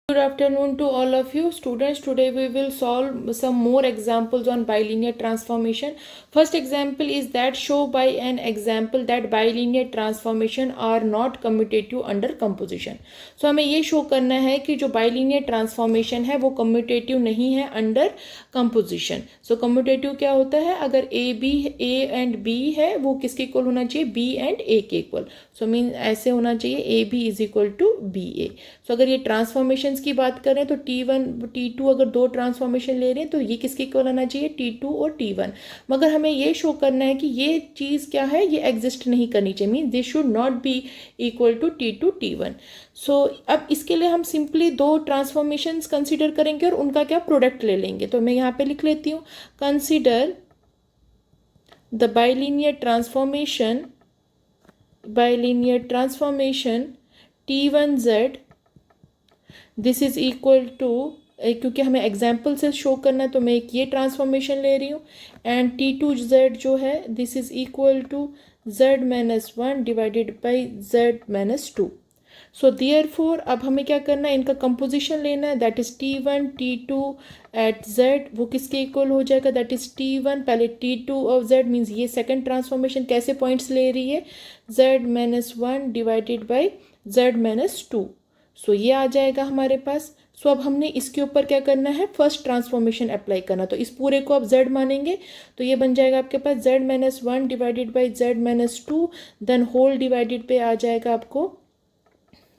Good afternoon to all of you students. Today we will solve some more examples on bilinear transformation. First example is that show by an example that bilinear transformation are not commutative under composition. So हमें ये show करना है कि जो bilinear transformation है वो commutative नहीं है under composition. So commutative क्या होता है? अगर A and B है वो किसके इक्वल होना चाहिए? B and A के इक्वल. So मीन ऐसे होना चाहिए AB is equal to BA. So अगर ये ट्रांसफॉर्मेशन की बात करें तो T1 T2 अगर दो ट्रांसफॉर्मेशन ले रहे हैं तो ये किसके इक्वल आना चाहिए? T2 और T1. मगर हमें ये शो करना है कि ये चीज़ क्या है, ये एग्जिस्ट नहीं करनी चाहिए, mean this should not be equal to T2 T1. So अब इसके लिए हम सिंपली दो ट्रांसफॉर्मेशंस कंसिडर करेंगे और उनका क्या प्रोडक्ट ले लेंगे. तो मैं यहाँ पे लिख लेती हूँ, consider the bilinear transformation T1Z this is equal to, क्योंकि हमें एग्जाम्पल से शो करना है तो मैं एक ये ट्रांसफॉर्मेशन ले रही हूँ, एंड T2Z जो है this is equal to Z-1 divided by Z-2. So therefore अब हमें क्या करना है, इनका कंपोजिशन लेना है, that is T1 T2 eight Z. वो किसके इक्वल हो जाएगा? दैट इज T1 पहले T2 ऑफ Z मीन्स ये सेकंड ट्रांसफॉर्मेशन कैसे पॉइंट्स ले रही है? Z-1 divided by Z-2. सो ये आ जाएगा हमारे पास. सो अब हमने इसके ऊपर क्या करना है, फर्स्ट ट्रांसफॉर्मेशन अप्लाई करना. तो इस पूरे को आप Z मानेंगे तो ये बन जाएगा आपके पास Z-1 divided by Z-2, then whole divided पे आ जाएगा आपको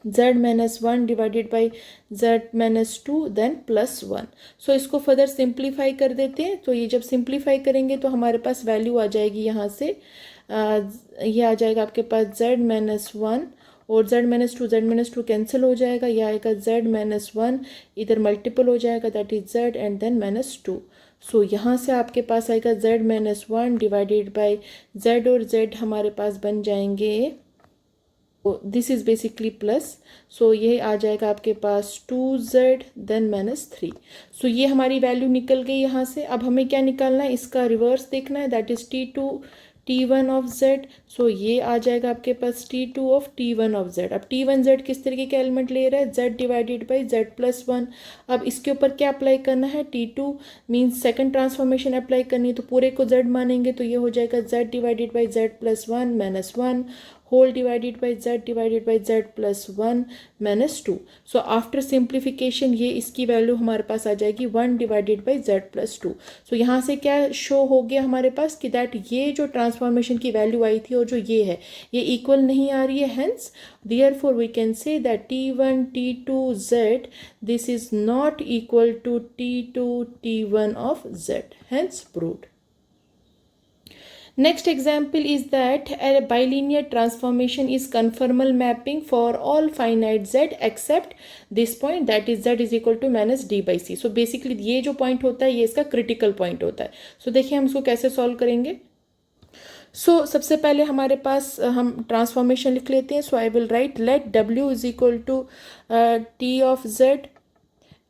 Z-1 divided by Z-2 then +1. सो इसको फर्दर सिंप्लीफाई कर देते हैं. तो ये जब सिंप्लीफाई करेंगे तो हमारे पास वैल्यू आ जाएगी यहाँ से, ये आ जाएगा आपके पास Z-1 और Z-2 कैंसिल हो जाएगा, यह आएगा Z-1 इधर मल्टीपल हो जाएगा, that is Z and then -2. So यहाँ से आपके पास आएगा Z-1 डिवाइडेड बाई Z और Z हमारे पास बन जाएंगे, this is basically plus. So ये आ जाएगा आपके पास 2Z देन -3. सो ये हमारी वैल्यू निकल गई यहाँ से. अब हमें क्या निकालना है, इसका रिवर्स देखना है, that is T2 T1 of Z. सो ये आ जाएगा आपके पास T2 of T1 of Z. अब T1Z किस तरीके के एलिमेंट ले रहा है? Z divided by Z+1. अब इसके ऊपर क्या अप्लाई करना है? T2 means second transformation apply करनी है, तो पूरे को Z मानेंगे तो ये हो जाएगा Z divided by Z+1 -1 whole divided by Z+1 -2. So after simplification ये इसकी वैल्यू हमारे पास आ जाएगी 1 डिवाइडेड बाई Z+2. सो यहाँ से क्या शो हो गया हमारे पास कि दैट ये जो ट्रांसफॉर्मेशन की वैल्यू आई थी और जो ये है ये इक्वल नहीं आ रही है, hence therefore we can say that T1 T2 Z this is not equal to T2 T1 of Z, hence proved. Next example is that a bilinear transformation is conformal mapping for all finite Z except this point, that is Z is equal to -D by C. So basically ये जो point होता है ये इसका critical point होता है. So देखिए हम इसको कैसे solve करेंगे. सो सबसे पहले हमारे पास हम ट्रांसफॉर्मेशन लिख लेते हैं. So I will write let W is equal to T of Z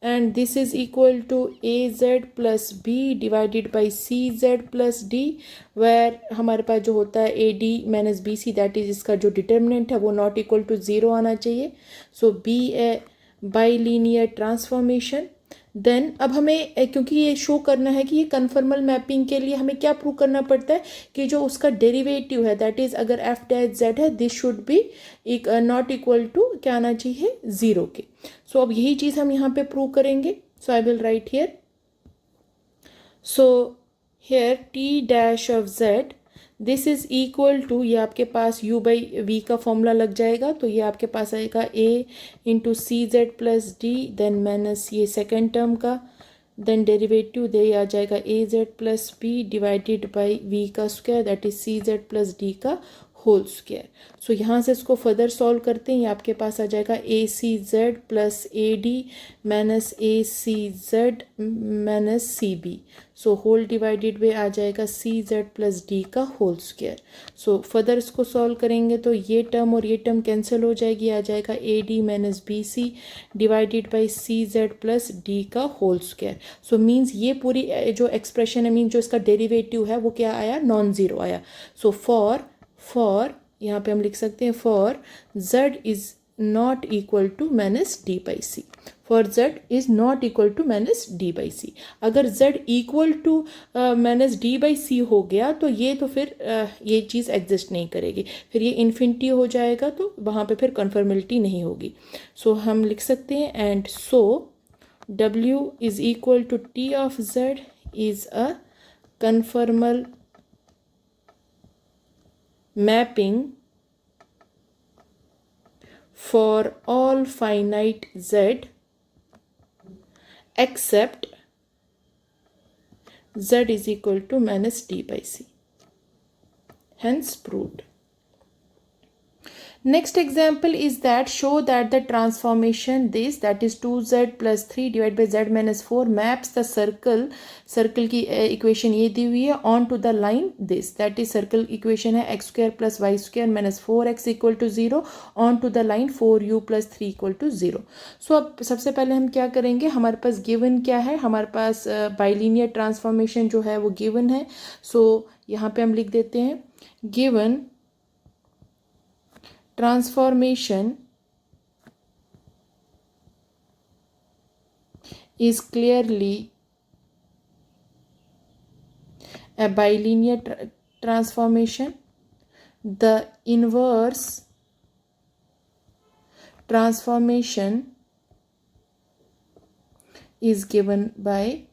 and this is equal to AZ plus B divided by CZ plus D, where हमारे पास जो होता है AD minus BC, that is इसका जो determinant है वो not equal to 0 आना चाहिए. सो बी ए बाइलिनियर ट्रांसफॉर्मेशन. देन अब हमें क्योंकि ये शो करना है कि ये कन्फर्मल मैपिंग के लिए हमें क्या प्रूव करना पड़ता है कि जो उसका डेरिवेटिव है, दैट इज अगर f' है this should be not equal to क्या आना चाहिए? 0 के. सो अब यही चीज़ हम यहाँ पे प्रूव करेंगे. So I will write here. So here T' of Z this is equal to, ये आपके पास U बाई V का फॉर्मूला लग जाएगा, तो ये आपके पास आएगा A into CZ plus D then minus ये सेकेंड टर्म का, देन डेरिवेटिव दे आ जाएगा AZ plus B divided by V का square, that is CZ plus D का होल स्क्वायर. सो यहाँ से इसको फर्दर सॉल्व करते हैं. ये आपके पास आ जाएगा ACZ plus AD minus ACZ minus CB. So whole divided by आ जाएगा CZ प्लस D का होल स्क्वायर. सो फर्दर इसको सॉल्व करेंगे तो ये टर्म और ये टर्म कैंसिल हो जाएगी, आ जाएगा AD minus BC divided by CZ plus D का होल स्क्वायर. सो मीन्स ये पूरी जो एक्सप्रेशन है, मीन जो इसका डेरिवेटिव है वो क्या आया? नॉन ज़ीरो आया. सो फॉर यहाँ पे हम लिख सकते हैं for Z is not equal to minus d by c. For z is not equal to minus d by c. अगर z equal to minus d by c हो गया तो ये तो फिर ये चीज़ एग्जिस्ट नहीं करेगी, फिर ये इन्फिनिटी हो जाएगा, तो वहाँ पे फिर कन्फर्मेलिटी नहीं होगी. सो हम लिख सकते हैं and so w is equal to t of z is a conformal mapping for all finite z except z is equal to minus d by c. Hence proved. Next example is that show that the transformation this, that is 2z plus 3 divided by z minus 4 maps the circle की equation ये दी हुई है on to the line this, that is circle equation है x square plus y square minus 4x equal to 0 on to the line 4u plus 3 equal to 0. So अब सबसे पहले हम क्या करेंगे, हमारे पास given क्या है, हमारे पास बाइलिनियर ट्रांसफॉर्मेशन जो है वो given है. So यहाँ पे हम लिख देते हैं given transformation is clearly a bilinear transformation. The inverse transformation is given by,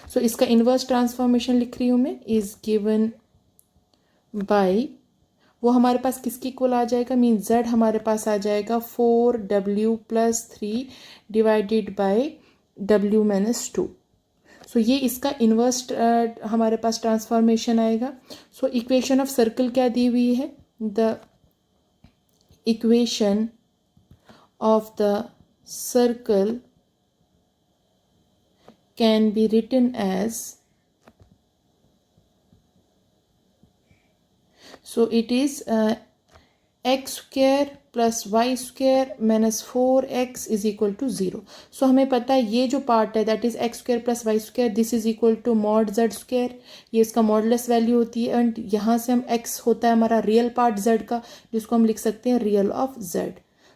so इसका inverse transformation लिख रही हूँ मैं, is given by, वो हमारे पास किसकी इक्वल आ जाएगा, मीन z हमारे पास आ जाएगा 4w plus 3 divided by w minus 2. सो ये इसका इन्वर्स हमारे पास ट्रांसफॉर्मेशन आएगा. सो इक्वेशन ऑफ सर्कल क्या दी हुई है, the equation of the circle can be written as, so it is x square plus y square minus 4x is equal to 0. so हमें पता है ये जो पार्ट है that is x square plus y square this is equal to mod z square, ये इसका modulus value होती है. एंड यहाँ से हम x होता है हमारा रियल पार्ट z का, जिसको हम लिख सकते हैं real of z.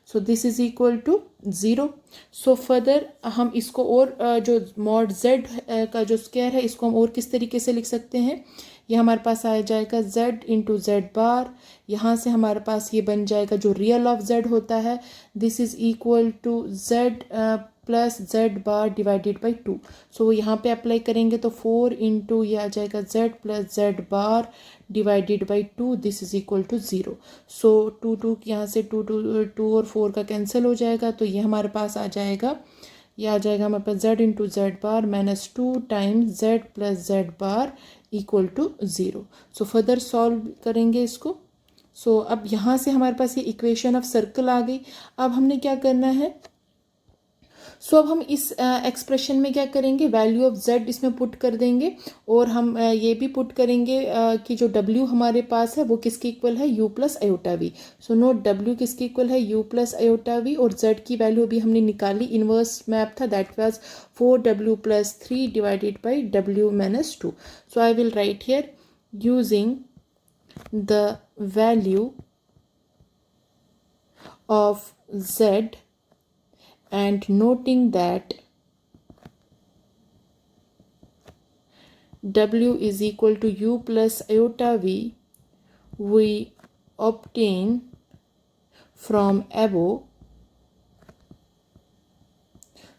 So this is equal to 0. So further हम इसको और जो मॉड z का जो स्क्वायर है इसको हम और किस तरीके से लिख सकते हैं, ये हमारे पास आ जाएगा z इंटू जेड बार, यहाँ से हमारे पास ये बन जाएगा जो रियल ऑफ z होता है, this is equal to z plus z bar divided by 2. So यहाँ पे अप्लाई करेंगे तो 4 इंटू ये आ जाएगा z plus z bar divided by 2, this is equal to 0. So 2 यहाँ से 2 और 4 का कैंसिल हो जाएगा, तो ये हमारे पास आ जाएगा, ये आ जाएगा हमारे पास z into z bar minus 2 times z plus z bar equal to 0. So further solve करेंगे इसको. सो अब यहाँ से हमारे पास ये इक्वेशन ऑफ सर्कल आ गई. अब हमने क्या करना है, सो अब हम इस एक्सप्रेशन में क्या करेंगे, वैल्यू ऑफ z इसमें पुट कर देंगे, और हम ये भी पुट करेंगे कि जो w हमारे पास है वो किसके इक्वल है, u plus iota v. So note w किसके इक्वल है, u प्लस आयोटा वी, और z की वैल्यू अभी हमने निकाली, इन्वर्स मैप था, that was 4w plus 3 divided by w minus 2. So I will write here using the value of z and noting that w is equal to u plus iota v, we obtain from above.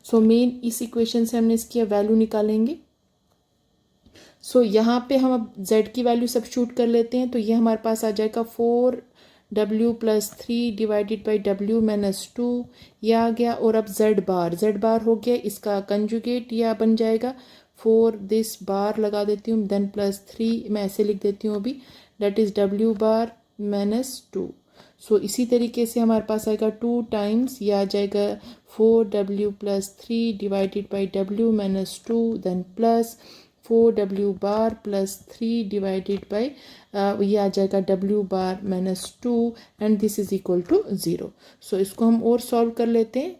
so main इस equation से हमने इसकी value निकालेंगे. सो यहाँ पे हम अब z की वैल्यू सब्स्टिट्यूट कर लेते हैं, तो ये हमारे पास आ जाएगा 4w plus 3 divided by w minus 2, यह आ गया. और अब z बार हो गया, इसका कंजुगेट यह बन जाएगा 4 दिस बार लगा देती हूँ, देन प्लस 3 मैं ऐसे लिख देती हूँ अभी, that is w bar minus 2. सो इसी तरीके से हमारे पास आएगा 2 टाइम्स, यह आ जाएगा 4w plus 3 divided by w minus 2, then plus 4w bar plus 3 divided by ये आ जाएगा w bar minus 2, and this is equal to 0. So इसको हम और सॉल्व कर लेते हैं,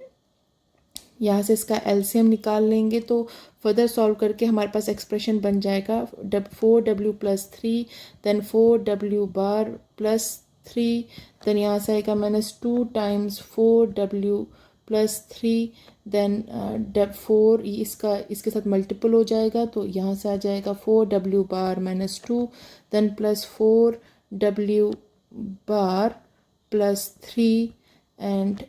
यहाँ से इसका एलसीएम निकाल लेंगे, तो फर्दर सॉल्व करके हमारे पास एक्सप्रेशन बन जाएगा 4w plus 3 then 4w bar plus three, then यहाँ से आएगा -2 टाइम्स 4w प्लस 3, देन 4 इसके साथ मल्टीपल हो जाएगा तो यहाँ से आ जाएगा 4w bar -2, then plus 4w bar plus 3 and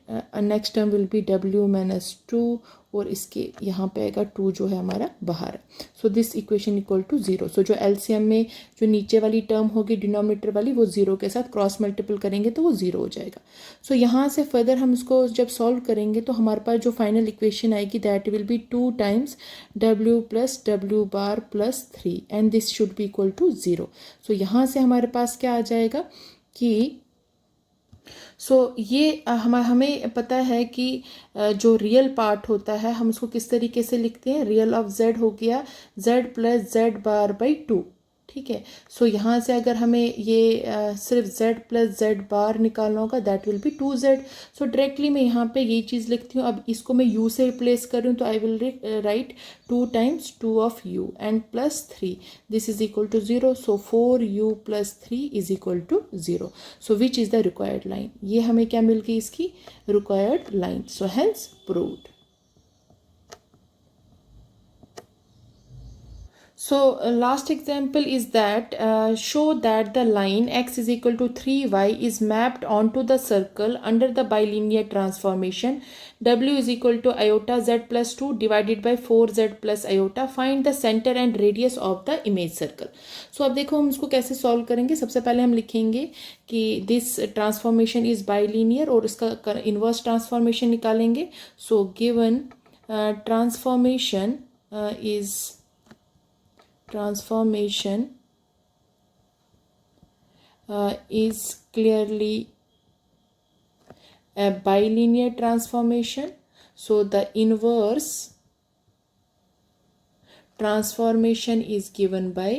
next term will be w -2 और इसके यहाँ पे आएगा 2 जो है हमारा बाहर। So this equation equal to 0। So जो एलसीएम में जो नीचे वाली टर्म होगी डिनोमिनेटर वाली वो 0 के साथ क्रॉस मल्टीपल करेंगे तो वो 0 हो जाएगा। सो यहाँ से फर्दर हम इसको जब सॉल्व करेंगे तो हमारे पास जो फाइनल इक्वेशन आएगी that will be 2 times w plus w bar plus 3 and this should be equal to 0। So यहाँ से हमारे पास क्या आ जाएगा कि ये हमें पता है कि जो रियल पार्ट होता है हम उसको किस तरीके से लिखते हैं, रियल ऑफ z हो गया z plus z bar by 2, ठीक है। सो यहाँ से अगर हमें ये सिर्फ z प्लस z बार निकालना होगा that will B 2z। So directly मैं यहाँ पे ये चीज़ लिखती हूँ। अब इसको मैं u से रिप्लेस कर रही हूँ तो I will write 2 times 2 of u and plus 3, this is equal to 0। So 4u plus 3 is equal to 0। So which is the required line, ये हमें क्या मिल गई इसकी required line. So hence proved. So last example is that show that the line x is equal to 3y is mapped onto the circle under the bilinear transformation w is equal to iota z plus 2 divided by 4z plus iota. Find the center and radius of the image circle. So अब देखो हम इसको कैसे solve करेंगे। सबसे पहले हम लिखेंगे कि दिस ट्रांसफॉर्मेशन इज बाइलीनियर और इसका इन्वर्स ट्रांसफॉर्मेशन निकालेंगे। So given transformation is clearly a bilinear transformation. So the inverse transformation is given by,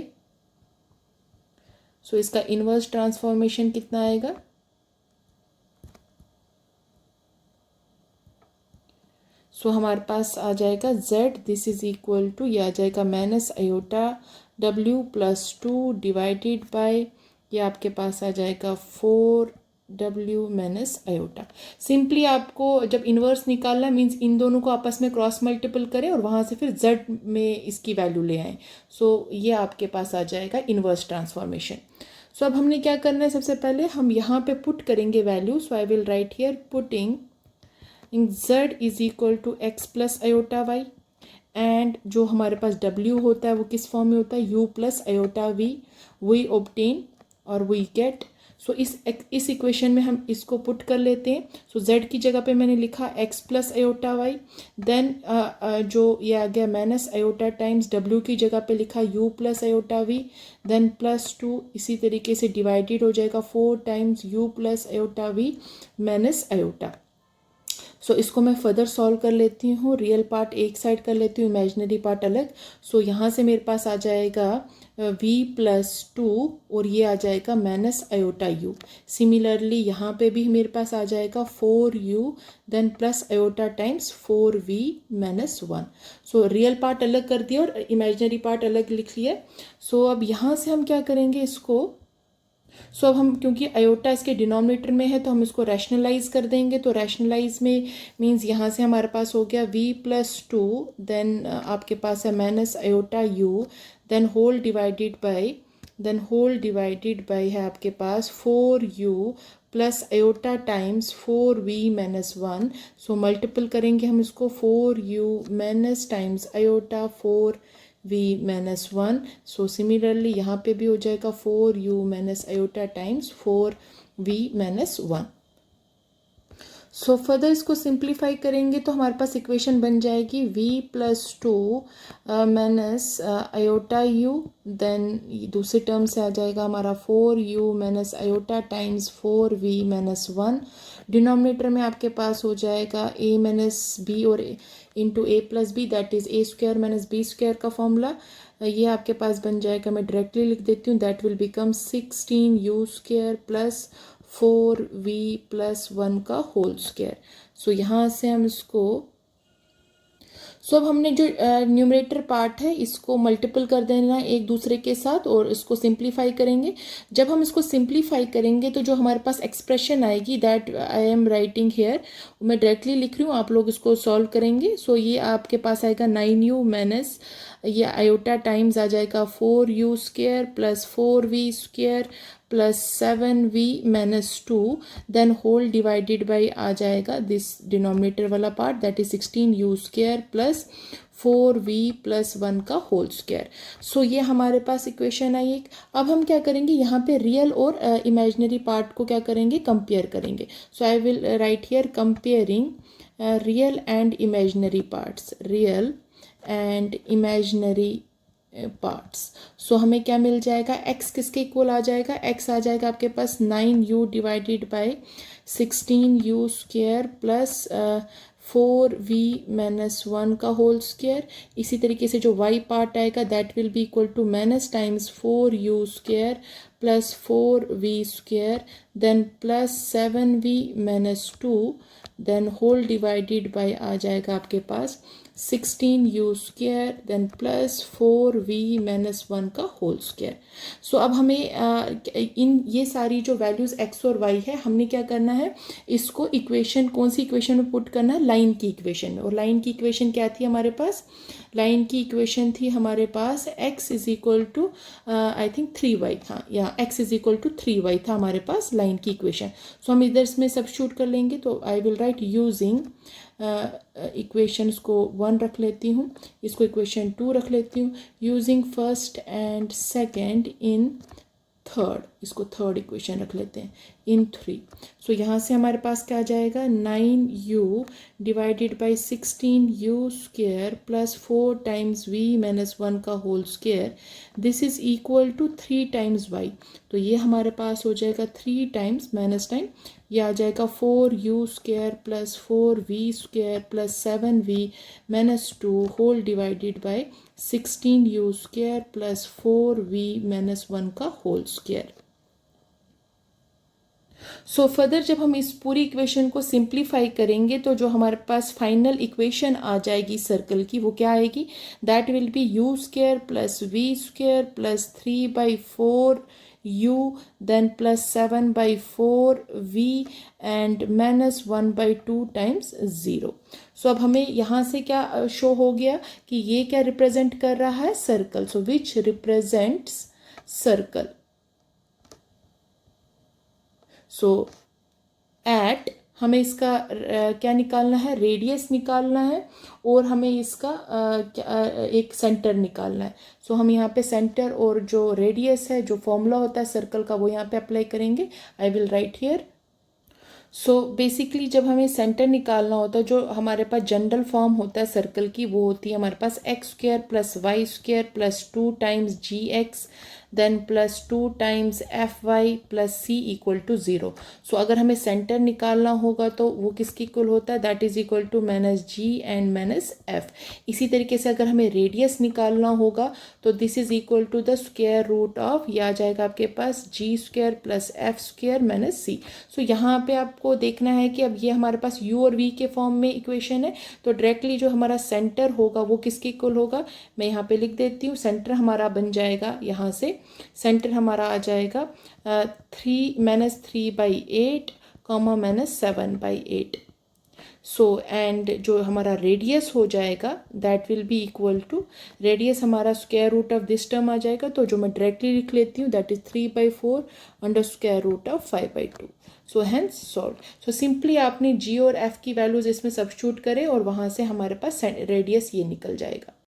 so इसका inverse transformation कितना आएगा, सो हमारे पास आ जाएगा z, this is equal to ये आ जाएगा minus iota w plus 2 divided by ये आपके पास आ जाएगा 4w माइनस आयोटा। सिंपली आपको जब इन्वर्स निकालना मीन्स इन दोनों को आपस में क्रॉस मल्टीपल करें और वहाँ से फिर z में इसकी वैल्यू ले आएँ। सो ये आपके पास आ जाएगा इन्वर्स ट्रांसफॉर्मेशन। सो अब हमने क्या करना है, सबसे पहले हम यहाँ पे पुट करेंगे value. So I will write here putting z is equal to x plus iota y and जो हमारे पास w होता है वो किस फॉर्म में होता है, u plus iota v, we obtain और वी गेट। सो इस इक्वेशन में हम इसको पुट कर लेते हैं। सो z की जगह पे मैंने लिखा x plus iota y, then जो ये आ गया माइनस आयोटा टाइम्स w की जगह पे लिखा u plus iota v, then plus 2 इसी तरीके से डिवाइडेड हो जाएगा 4 times u plus iota v minus iota. So इसको मैं फर्दर सॉल्व कर लेती हूँ। रियल पार्ट एक साइड कर लेती हूँ, इमेजिनरी पार्ट अलग। सो यहाँ से मेरे पास आ जाएगा v प्लस 2 और ये आ जाएगा माइनस आयोटा u। सिमिलरली यहाँ पे भी मेरे पास आ जाएगा 4u then plus iota times 4v minus 1। So real part अलग कर दिया और इमेजिनरी पार्ट अलग लिख लिया। सो अब यहाँ से हम क्या करेंगे इसको, सो अब हम क्योंकि आयोटा इसके डिनोमिनेटर में है तो हम इसको रैशनलाइज कर देंगे। तो रैशनलाइज में मींस यहाँ से हमारे पास हो गया v प्लस 2 देन आपके पास है minus iota u then whole divided by है आपके पास 4u plus iota times 4v minus 1। So multiple करेंगे हम इसको 4u minus times iota 4v minus 1। So similarly यहाँ पे भी हो जाएगा 4u minus iota times 4v minus 1। So further इसको सिंप्लीफाई करेंगे तो हमारे पास इक्वेशन बन जाएगी v plus 2 minus iota u, then दूसरे टर्म से आ जाएगा हमारा 4u minus iota times 4v minus 1। Denominator में आपके पास हो जाएगा a माइनस बी और into a plus b that is a square minus b square का फॉर्मूला। ये आपके पास बन जाएगा, मैं डायरेक्टली लिख देती हूँ, that will become 16u square plus 4v plus 1 का होल स्क्वायर। सो यहाँ से हम इसको सो अब हमने जो न्यूमरेटर पार्ट है इसको मल्टीपल कर देना है एक दूसरे के साथ और इसको सिंप्लीफाई करेंगे। जब हम इसको सिंप्लीफाई करेंगे तो जो हमारे पास एक्सप्रेशन आएगी that I am writing here, मैं डायरेक्टली लिख रही हूँ, आप लोग इसको सॉल्व करेंगे। सो ये आपके पास आएगा 9u माइनस ये आयोटा टाइम्स आ जाएगा 4u² plus 4v² plus 7v minus 2 then whole divided by आ जाएगा दिस डिनोमिनेटर वाला part that is 16u² plus 4v plus 1 का होल स्क्वायर। सो ये हमारे पास इक्वेशन आई एक। अब हम क्या करेंगे यहाँ पे रियल और इमेजिनरी पार्ट को क्या करेंगे, कंपेयर करेंगे। So I will write here comparing real and imaginary parts, real and imaginary parts. So हमें क्या मिल जाएगा, x किसके इक्वल आ जाएगा, x आ जाएगा आपके पास 9u divided by 16u² plus 4v minus 1 का होल स्क्वायर। इसी तरीके से जो y पार्ट आएगा that will be equal to minus times 4u² plus 4v² then plus 7v minus 2 then whole divided by आ जाएगा आपके पास 16u² then plus 4v minus 1 का होल स्क्वायर। सो अब हमें इन ये सारी जो वैल्यूज़ x और y है हमने क्या करना है, इसको इक्वेशन कौन सी इक्वेशन में पुट करना है, लाइन की इक्वेशन में। और लाइन की इक्वेशन क्या थी हमारे पास, लाइन की इक्वेशन थी हमारे पास x is equal to I think 3y, हाँ यहाँ x is equal to 3y था हमारे पास लाइन की इक्वेशन। सो हम इधर इसमें सब्स्टिट्यूट कर लेंगे तो I will right using equations को 1 रख लेती हूँ, इसको इक्वेशन 2 रख लेती हूँ, using first and second in third, इसको थर्ड इक्वेशन रख लेते हैं इन 3। सो यहाँ से हमारे पास क्या आ जाएगा 9u divided by 16u² plus 4 times v minus 1 का whole square, this is equal to 3 times y। तो ये हमारे पास हो जाएगा 3 टाइम्स माइनस टाइम, ये आ जाएगा 4u² plus 4v² plus 7v minus 2 whole divided by 16u² plus 4v minus 1 का होल स्क्वायर। सो फर्दर जब हम इस पूरी इक्वेशन को सिंप्लीफाई करेंगे तो जो हमारे पास फाइनल इक्वेशन आ जाएगी सर्कल की वो क्या आएगी, that will B u² plus v² plus 3/4 u then plus 7/4 v and minus 1/2 times 0। सो अब हमें यहाँ से क्या शो हो गया कि ये क्या रिप्रेजेंट कर रहा है, circle. So which represents circle. So at हमें इसका क्या निकालना है, रेडियस निकालना है और हमें इसका एक सेंटर निकालना है। सो हम यहाँ पे सेंटर और जो रेडियस है, जो फॉर्मूला होता है सर्कल का, वो यहाँ पे अप्लाई करेंगे। आई will write here. So basically जब हमें सेंटर निकालना होता है, जो हमारे पास जनरल फॉर्म होता है सर्कल की, वो होती है हमारे पास x² plus y² plus 2 times gx then plus 2 times fy plus c equal to 0। So अगर हमें सेंटर निकालना होगा तो वो किसके इक्वल होता है, that is equal to minus g and minus f। इसी तरीके से अगर हमें रेडियस निकालना होगा तो this is equal to the square root of, ये आ जाएगा आपके पास g² plus f² minus c। So यहाँ पे आपको देखना है कि अब ये हमारे पास u और v के फॉर्म में इक्वेशन है, तो डायरेक्टली जो हमारा सेंटर होगा वो किसके इक्वल होगा, मैं यहाँ पे लिख देती हूँ। सेंटर हमारा बन जाएगा, यहाँ से सेंटर हमारा आ जाएगा 3-3/8 कॉमा माइनस 7/8। सो एंड जो हमारा रेडियस हो जाएगा that will be equal to, radius हमारा square root of this term आ जाएगा, तो जो मैं डायरेक्टली लिख लेती हूँ that is 3/4 under square root of 5/2। So hence solve. So simply आपने g और f की वैल्यूज इसमें सब्स्टिट्यूट करें और वहाँ से हमारे पास रेडियस ये निकल जाएगा।